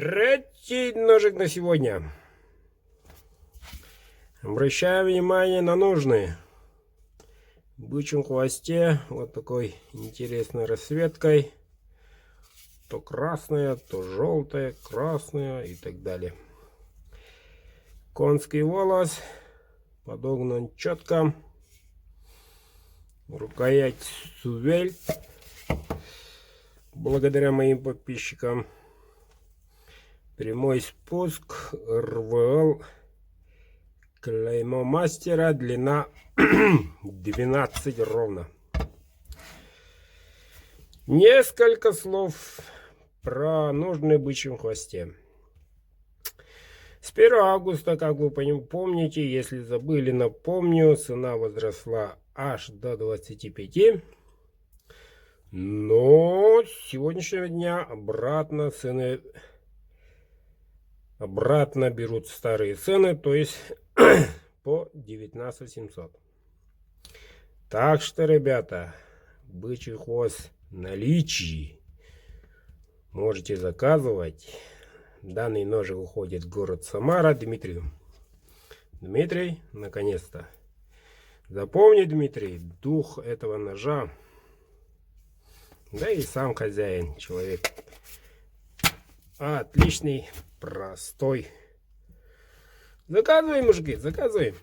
Третий ножик на сегодня. Обращаем внимание на ножны. В бычьем хвосте вот такой интересной расцветкой. То красная, то желтая, красная и так далее. Конский волос подогнан четко. Рукоять Сувель. Благодаря моим подписчикам. Прямой спуск РВЛ. Клеймо мастера. Длина 12 ровно. Несколько слов про ножны в бычьем хвосте. С 1 августа, как вы помните, если забыли, напомню, цена возросла аж до 25. Но с сегодняшнего дня обратно цены берут старые цены, то есть по 19 700. Так что, ребята, бычий хвост в наличии. Можете заказывать. Данный ножик уходит в город Самара Дмитрию. Дмитрий, наконец-то. Запомни, Дмитрий, дух этого ножа. Да и сам хозяин, человек отличный, простой. Заказывай, мужики, заказывай.